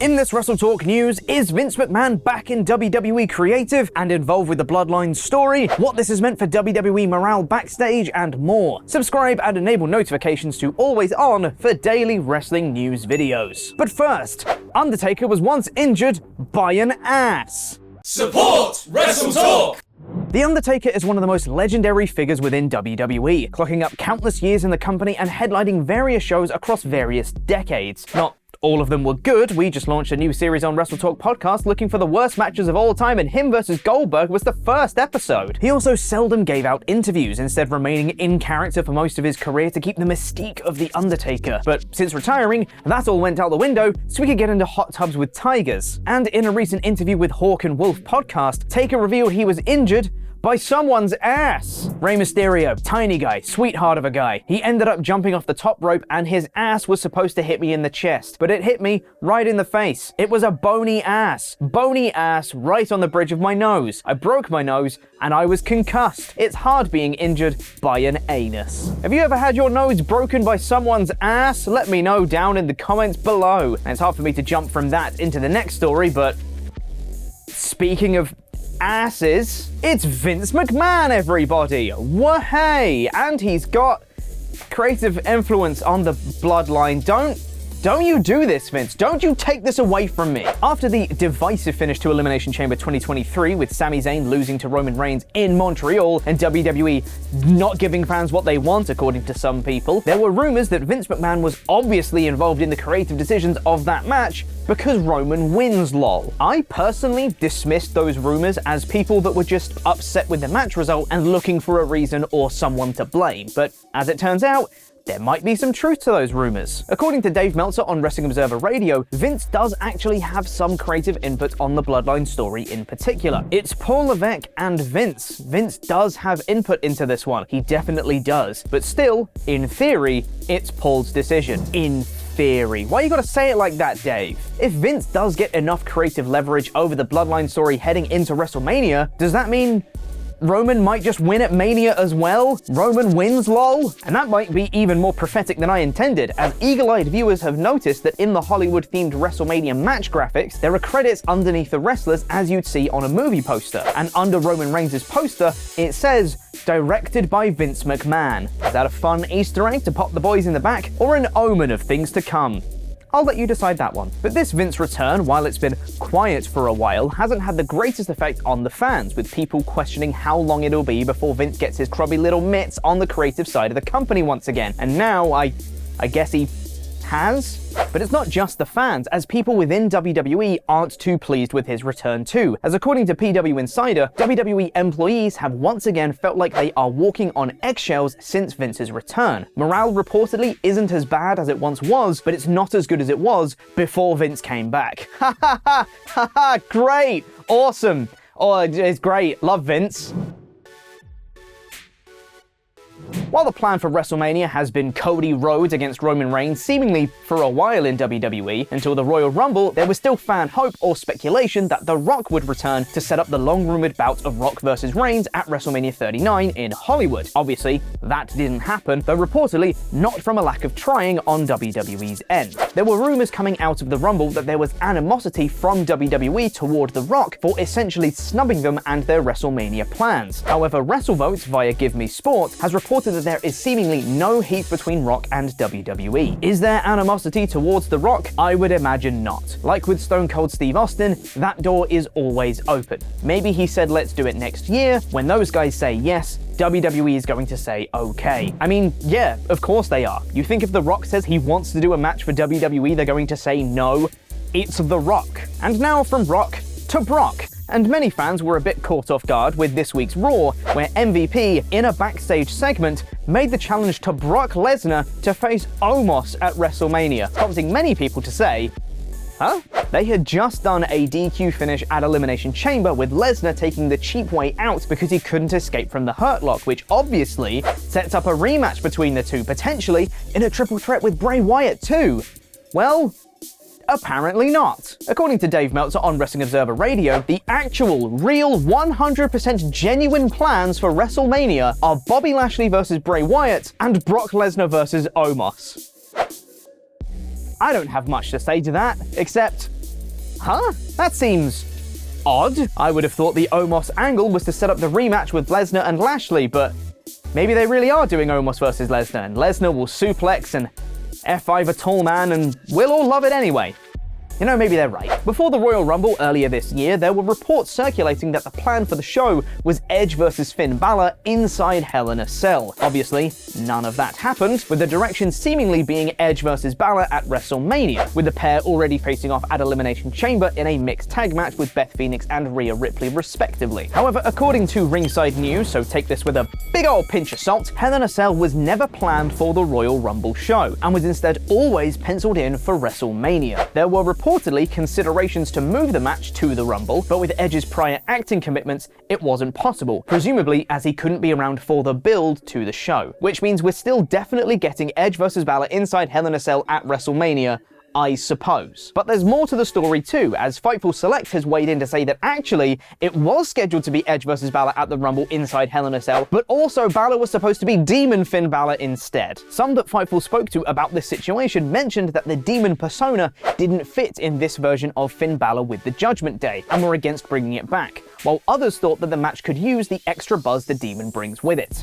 In this WrestleTalk news, is Vince McMahon back in WWE creative and involved with the Bloodline story? What this has meant for WWE morale backstage and more. Subscribe and enable notifications to always on for daily wrestling news videos. But first, Undertaker was once injured by an ass. Support WrestleTalk! The Undertaker is one of the most legendary figures within WWE, clocking up countless years in the company and headlining various shows across various decades. Not all of them were good. We just launched a new series on WrestleTalk podcast looking for the worst matches of all time, and him versus Goldberg was the first episode. He also seldom gave out interviews, instead remaining in character for most of his career to keep the mystique of The Undertaker. But since retiring, that all went out the window so we could get into hot tubs with tigers. And in a recent interview with Hawk and Wolf podcast, Taker revealed he was injured by someone's ass. Rey Mysterio, tiny guy, sweetheart of a guy. He ended up jumping off the top rope and his ass was supposed to hit me in the chest, but it hit me right in the face. It was a bony ass. Bony ass right on the bridge of my nose. I broke my nose and I was concussed. It's hard being injured by an anus. Have you ever had your nose broken by someone's ass? Let me know down in the comments below. And it's hard for me to jump from that into the next story, but speaking of asses, it's Vince McMahon, everybody! Wah-hey! And he's got creative influence on the Bloodline. Don't you do this, Vince. Don't you take this away from me. After the divisive finish to Elimination Chamber 2023 with Sami Zayn losing to Roman Reigns in Montreal and WWE not giving fans what they want, according to some people, there were rumors that Vince McMahon was obviously involved in the creative decisions of that match because Roman wins, lol. I personally dismissed those rumors as people that were just upset with the match result and looking for a reason or someone to blame. But as it turns out, there might be some truth to those rumors. According to Dave Meltzer on Wrestling Observer Radio, Vince does actually have some creative input on the Bloodline story in particular. It's Paul Levesque and Vince. Vince does have input into this one. He definitely does. But still, in theory, it's Paul's decision. In theory. Why you gotta say it like that, Dave? If Vince does get enough creative leverage over the Bloodline story heading into WrestleMania, does that mean Roman might just win at Mania as well? Roman wins, lol? And that might be even more prophetic than I intended, as eagle-eyed viewers have noticed that in the Hollywood-themed WrestleMania match graphics, there are credits underneath the wrestlers as you'd see on a movie poster. And under Roman Reigns' poster, it says, directed by Vince McMahon. Is that a fun Easter egg to pop the boys in the back, or an omen of things to come? I'll let you decide that one. But this Vince return, while it's been quiet for a while, hasn't had the greatest effect on the fans, with people questioning how long it'll be before Vince gets his grubby little mitts on the creative side of the company once again. And now, I guess he has? But it's not just the fans, as people within WWE aren't too pleased with his return too, as according to PW Insider, WWE employees have once again felt like they are walking on eggshells since Vince's return. Morale reportedly isn't as bad as it once was, but it's not as good as it was before Vince came back. Ha ha ha ha ha, great, awesome, oh, it's great, love Vince. While the plan for WrestleMania has been Cody Rhodes against Roman Reigns seemingly for a while in WWE, until the Royal Rumble, there was still fan hope or speculation that The Rock would return to set up the long-rumored bout of Rock vs. Reigns at WrestleMania 39 in Hollywood. Obviously, that didn't happen, though reportedly not from a lack of trying on WWE's end. There were rumors coming out of the Rumble that there was animosity from WWE toward The Rock for essentially snubbing them and their WrestleMania plans. However, WrestleVotes via Give Me Sport has reported that there is seemingly no heat between Rock and WWE. Is there animosity towards The Rock? I would imagine not. Like with Stone Cold Steve Austin, that door is always open. Maybe he said let's do it next year. When those guys say yes, WWE is going to say okay. I mean, yeah, of course they are. You think if The Rock says he wants to do a match for WWE, they're going to say no? It's The Rock. And now from Rock to Brock. And many fans were a bit caught off guard with this week's Raw, where MVP, in a backstage segment, made the challenge to Brock Lesnar to face Omos at WrestleMania, prompting many people to say, huh? They had just done a DQ finish at Elimination Chamber with Lesnar taking the cheap way out because he couldn't escape from the Hurt Lock, which obviously sets up a rematch between the two, potentially in a triple threat with Bray Wyatt too. Well, apparently not. According to Dave Meltzer on Wrestling Observer Radio, the actual, real, 100% genuine plans for WrestleMania are Bobby Lashley versus Bray Wyatt and Brock Lesnar versus Omos. I don't have much to say to that, except Huh? That seems odd. I would have thought the Omos angle was to set up the rematch with Lesnar and Lashley, but maybe they really are doing Omos versus Lesnar, and Lesnar will suplex and F5 a tall man, and we'll all love it anyway. You know, maybe they're right. Before the Royal Rumble earlier this year, there were reports circulating that the plan for the show was Edge versus Finn Balor inside Hell in a Cell. Obviously, none of that happened, with the direction seemingly being Edge versus Balor at WrestleMania, with the pair already facing off at Elimination Chamber in a mixed tag match with Beth Phoenix and Rhea Ripley respectively. However, according to Ringside News, so take this with a big old pinch of salt, Hell in a Cell was never planned for the Royal Rumble show, and was instead always penciled in for WrestleMania. There were reportedly considerations to move the match to the Rumble, but with Edge's prior acting commitments, it wasn't possible, presumably as he couldn't be around for the build to the show. Which means we're still definitely getting Edge vs. Balor inside Hell in a Cell at WrestleMania, I suppose. But there's more to the story too, as Fightful Select has weighed in to say that actually it was scheduled to be Edge vs. Balor at the Rumble inside Hell in a Cell, but also Balor was supposed to be Demon Finn Balor instead. Some that Fightful spoke to about this situation mentioned that the Demon persona didn't fit in this version of Finn Balor with the Judgment Day, and were against bringing it back, while others thought that the match could use the extra buzz the Demon brings with it.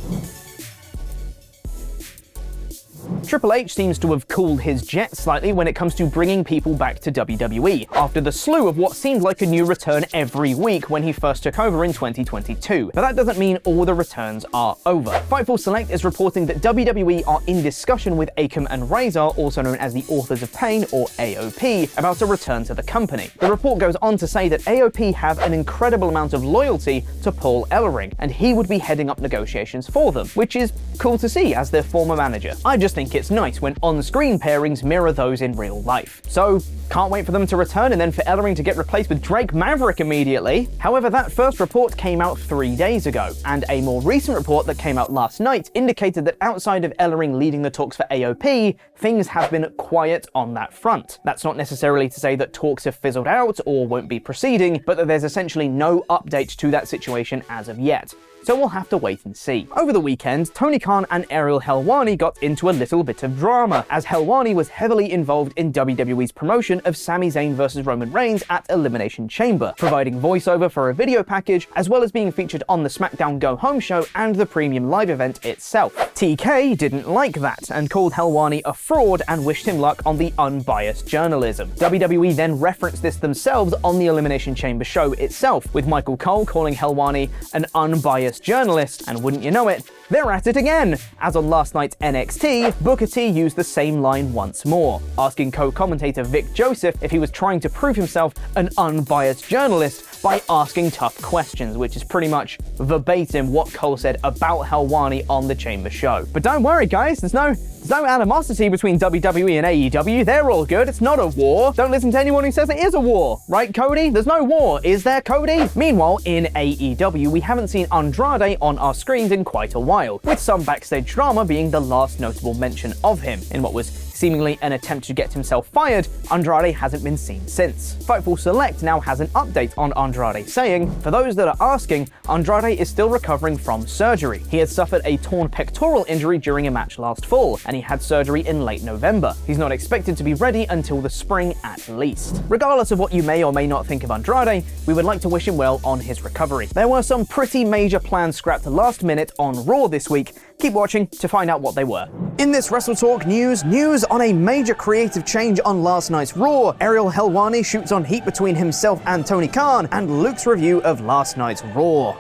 Triple H seems to have cooled his jet slightly when it comes to bringing people back to WWE, after the slew of what seemed like a new return every week when he first took over in 2022. But that doesn't mean all the returns are over. Fightful Select is reporting that WWE are in discussion with Akam and Razor, also known as the Authors of Pain, or AOP, about a return to the company. The report goes on to say that AOP have an incredible amount of loyalty to Paul Ellering, and he would be heading up negotiations for them, which is cool to see as their former manager. I just think it's nice when on-screen pairings mirror those in real life. So, can't wait for them to return and then for Ellering to get replaced with Drake Maverick immediately. However, that first report came out 3 days ago, and a more recent report that came out last night indicated that outside of Ellering leading the talks for AOP, things have been quiet on that front. That's not necessarily to say that talks have fizzled out or won't be proceeding, but that there's essentially no update to that situation as of yet. So we'll have to wait and see. Over the weekend, Tony Khan and Ariel Helwani got into a little bit of drama, as Helwani was heavily involved in WWE's promotion of Sami Zayn vs. Roman Reigns at Elimination Chamber, providing voiceover for a video package, as well as being featured on the SmackDown Go Home show and the premium live event itself. TK didn't like that, and called Helwani a fraud and wished him luck on the unbiased journalism. WWE then referenced this themselves on the Elimination Chamber show itself, with Michael Cole calling Helwani an unbiased journalist, and wouldn't you know it, they're at it again, as on last night's NXT, Booker T used the same line once more, asking co-commentator Vic Joseph if he was trying to prove himself an unbiased journalist by asking tough questions, which is pretty much verbatim what Cole said about Helwani on the Chamber show. But don't worry guys, there's no animosity between WWE and AEW, they're all good, it's not a war. Don't listen to anyone who says it is a war, right Cody? There's no war, is there Cody? Meanwhile, in AEW, we haven't seen Andrade on our screens in quite a while, with some backstage drama being the last notable mention of him, in what was seemingly an attempt to get himself fired. Andrade hasn't been seen since. Fightful Select now has an update on Andrade saying, for those that are asking, Andrade is still recovering from surgery. He had suffered a torn pectoral injury during a match last fall, and he had surgery in late November. He's not expected to be ready until the spring at least. Regardless of what you may or may not think of Andrade, we would like to wish him well on his recovery. There were some pretty major plans scrapped last minute on Raw this week. Keep watching to find out what they were. In this WrestleTalk news on a major creative change on last night's Raw. Ariel Helwani shoots on heat between himself and Tony Khan, and Luke's review of last night's Raw.